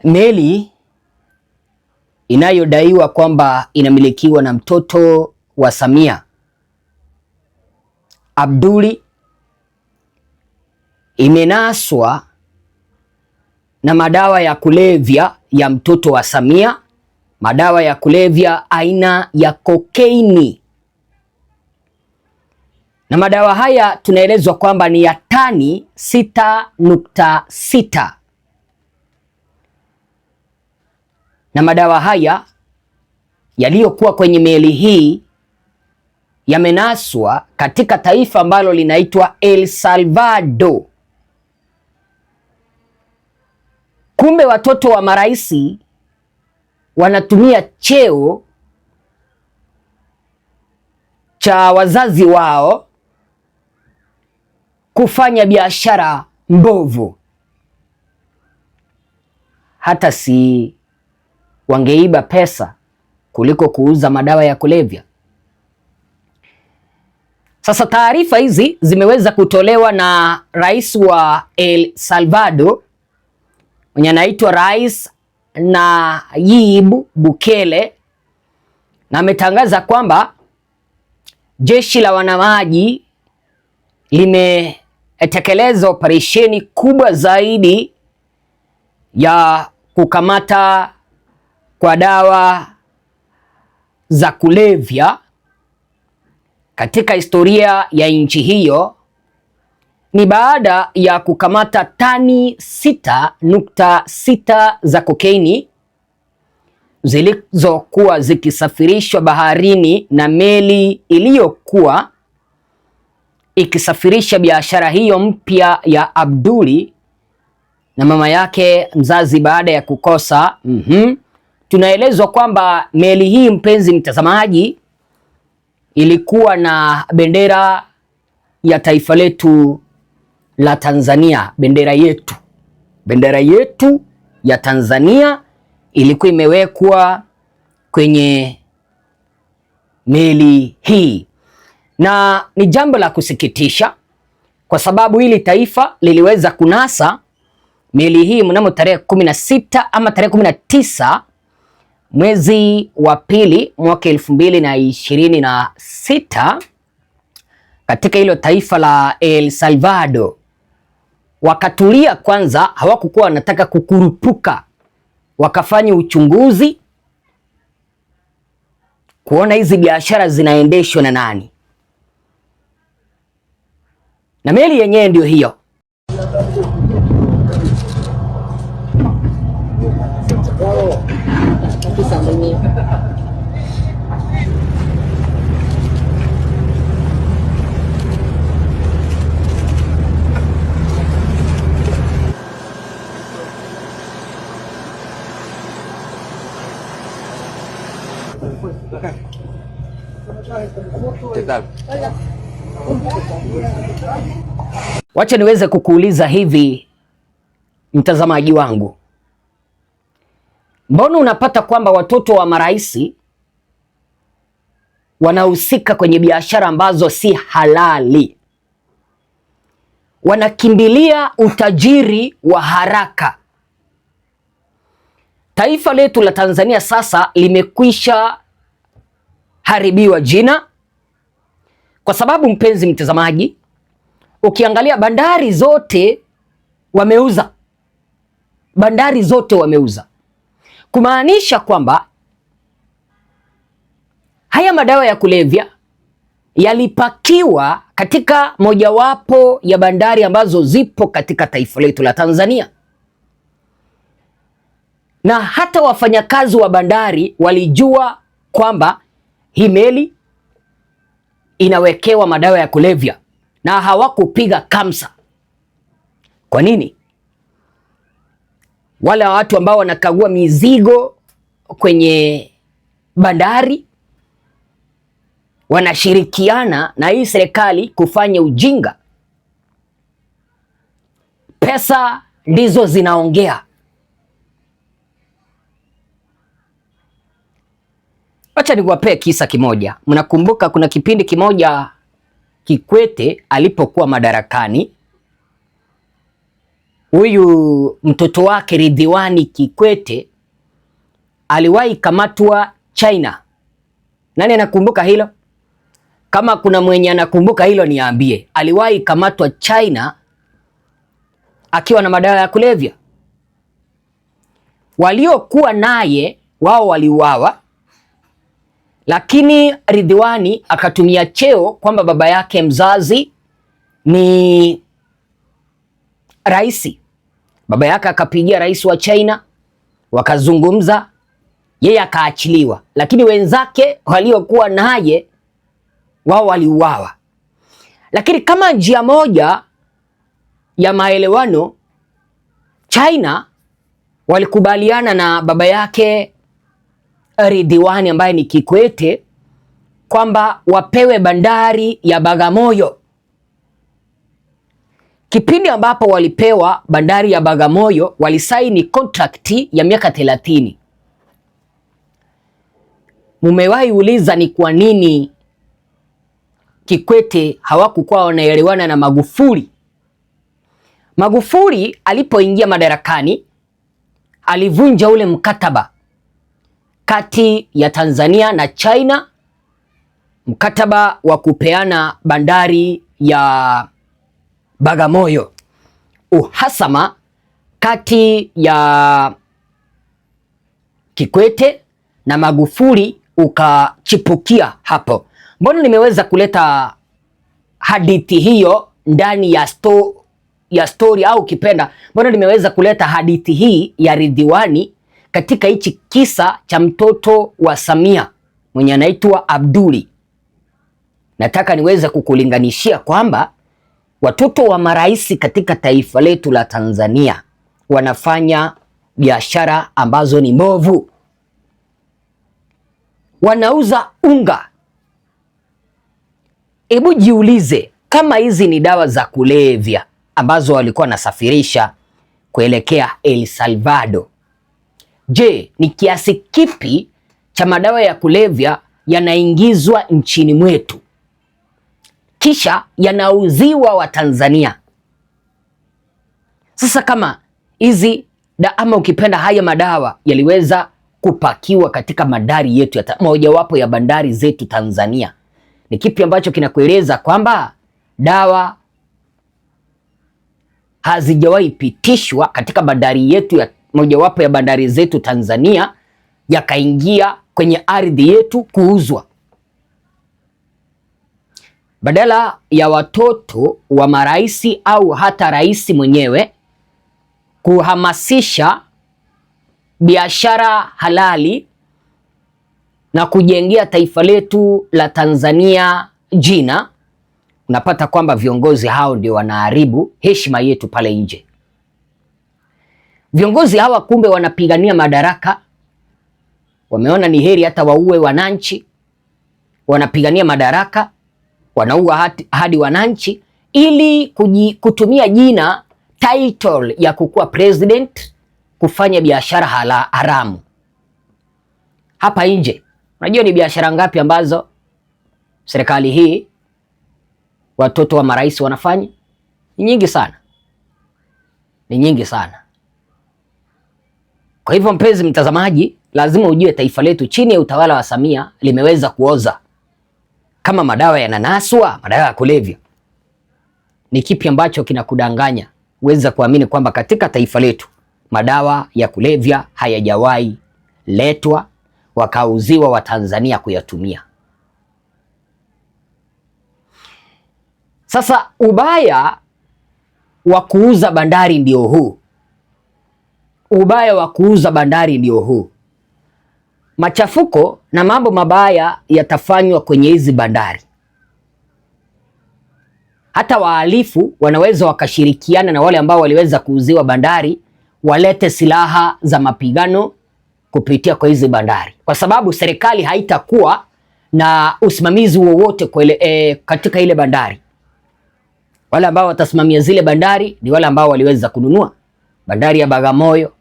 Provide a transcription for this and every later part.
Meli inayodaiwa kwamba inamilikiwa na mtoto wa Samia, Abduli, imenaswa na madawa ya kulevya ya mtoto wa Samia, madawa ya kulevya aina ya kokaini. Na madawa haya tunaelezwa kwamba ni ya tani 6.6. Na madawa haya yaliyokuwa kwenye meli hii yamenaswa katika taifa ambalo linaitwa El Salvador. Kumbe watoto wa maraisi wanatumia cheo cha wazazi wao kufanya biashara mbovu. Hata si wangeiba pesa kuliko kuuza madawa ya kulevya. Sasa taarifa hizi zimeweza kutolewa na rais wa El Salvador mwenye anaitwa Rais Nayib Bukele, na ametangaza kwamba jeshi la wanamaji limetekeleza operesheni kubwa zaidi ya kukamata kwa dawa za kulevya katika historia ya nchi hiyo. Ni baada ya kukamata tani 6.6 za kokaini zilizokuwa zikisafirishwa baharini na meli iliyokuwa ikisafirisha biashara hiyo mpya ya Abduli na mama yake mzazi baada ya kukosa. Tunaelezwa kwamba meli hii, mpenzi mtazamaji, ilikuwa na bendera ya taifa letu la Tanzania, bendera yetu ya Tanzania ilikuwa imewekwa kwenye meli hii, na ni jambo la kusikitisha kwa sababu hili taifa liliweza kunasa meli hii mnamo tarehe 16 ama tarehe 19 mwezi wa pili mwaka 2026 katika hilo taifa la El Salvador. Wakatulia kwanza, hawakukuwa wanataka kukurupuka, wakafanya uchunguzi kuona hizi biashara zinaendeshwa na nani, na meli yenyewe ndio hiyo. Wacha niweze kukuuliza hivi, mtazamaji wangu, mbona unapata kwamba watoto wa maraisi wanahusika kwenye biashara ambazo si halali? Wanakimbilia utajiri wa haraka. Taifa letu la Tanzania sasa limekwisha haribiwa jina, kwa sababu mpenzi mtazamaji, ukiangalia bandari zote wameuza, kumaanisha kwamba haya madawa ya kulevya yalipakiwa katika mojawapo ya bandari ambazo zipo katika taifa letu la Tanzania, na hata wafanyakazi wa bandari walijua kwamba hii meli inawekewa madawa ya kulevya na hawakupiga kamsa. Kwa nini? Wale watu ambao wanakagua mizigo kwenye bandari wanashirikiana na hii serikali kufanya ujinga. Pesa ndizo zinaongea. Acha niwapee kisa kimoja. Mnakumbuka kuna kipindi kimoja Kikwete alipokuwa madarakani, huyu mtoto wake Ridhiwani Kikwete aliwahi kamatwa China. Nani anakumbuka hilo? Kama kuna mwenye anakumbuka hilo niambie. Aliwahi kamatwa China akiwa na madawa ya kulevya. Waliokuwa naye wao waliuawa, lakini Ridhiwani akatumia cheo kwamba baba yake mzazi ni rais. Baba yake akapigia rais wa China, wakazungumza, yeye akaachiliwa, lakini wenzake waliokuwa naye wao waliuawa. Lakini kama njia moja ya maelewano, China walikubaliana na baba yake Ridhiwani ambaye ni Kikwete kwamba wapewe bandari ya Bagamoyo. Kipindi ambapo walipewa bandari ya Bagamoyo, walisaini kontrakti ya miaka 30. Mumewahi uliza ni kwa nini Kikwete hawakuwa wanaelewana na Magufuli? Magufuli alipoingia madarakani alivunja ule mkataba kati ya Tanzania na China, mkataba wa kupeana bandari ya Bagamoyo. Uhasama kati ya Kikwete na Magufuli ukachipukia hapo. Mbona nimeweza kuleta hadithi hiyo ndani ya story au kipenda, mbona nimeweza kuleta hadithi hii ya Ridhiwani katika hichi kisa cha mtoto wa Samia mwenye anaitwa Abduli? Nataka niweze kukulinganishia kwamba watoto wa marais katika taifa letu la Tanzania wanafanya biashara ambazo ni mbovu. Wanauza unga. Hebu jiulize, kama hizi ni dawa za kulevya ambazo walikuwa wanasafirisha kuelekea El Salvador, je, ni kiasi kipi cha madawa ya kulevya yanaingizwa nchini mwetu kisha yanauziwa Watanzania? Sasa kama hizi ama ukipenda haya madawa yaliweza kupakiwa katika bandari yetu mojawapo ya bandari zetu Tanzania, ni kipi ambacho kinakueleza kwamba dawa hazijawahi pitishwa katika bandari yetu ya mojawapo ya bandari zetu Tanzania yakaingia kwenye ardhi yetu kuuzwa? Badala ya watoto wa maraisi au hata rais mwenyewe kuhamasisha biashara halali na kujengea taifa letu la Tanzania jina, unapata kwamba viongozi hao ndio wanaharibu heshima yetu pale nje. Viongozi hawa kumbe wanapigania madaraka, wameona ni heri hata waue wananchi. Wanapigania madaraka, wanaua hadi wananchi ili kutumia jina, title ya kukuwa president, kufanya biashara haramu. Hapa nje, unajua ni biashara ngapi ambazo serikali hii watoto wa marais wanafanya? Ni nyingi sana, ni nyingi sana. Kwa hivyo mpenzi mtazamaji, lazima ujue taifa letu chini ya utawala wa Samia limeweza kuoza. Kama madawa yananaswa, madawa ya kulevya, ni kipi ambacho kinakudanganya uweza kuamini kwamba katika taifa letu madawa ya kulevya hayajawahi letwa wakauziwa Watanzania kuyatumia? Sasa ubaya wa kuuza bandari ndio huu. Ubaya wa kuuza bandari ndio huu. Machafuko na mambo mabaya yatafanywa kwenye hizi bandari. Hata wahalifu wanaweza wakashirikiana na wale ambao waliweza kuuziwa bandari, walete silaha za mapigano kupitia kwa hizi bandari, kwa sababu serikali haitakuwa na usimamizi wowote katika ile bandari. Wale ambao watasimamia zile bandari ni wale ambao waliweza kununua bandari ya Bagamoyo,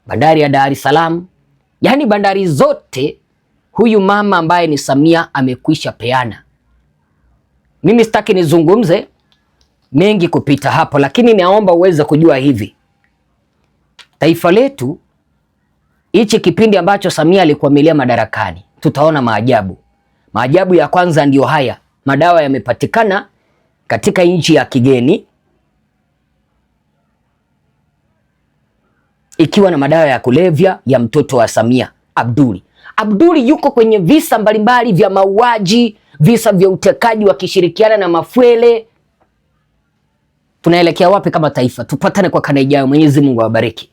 bandari ya Dar es Salaam, yaani bandari zote huyu mama ambaye ni Samia amekwisha peana. Mimi sitaki nizungumze mengi kupita hapo, lakini naomba uweze kujua hivi. Taifa letu hichi kipindi ambacho Samia alikuamilia madarakani, tutaona maajabu. Maajabu ya kwanza ndiyo haya. Madawa yamepatikana katika nchi ya kigeni, ikiwa na madawa ya kulevya ya mtoto wa Samia, Abduli. Abduli yuko kwenye visa mbalimbali vya mauaji, visa vya utekaji wakishirikiana na Mafwele. Tunaelekea wapi kama taifa? Tupatane kwa kanda ijayo. Mwenyezi Mungu awabariki.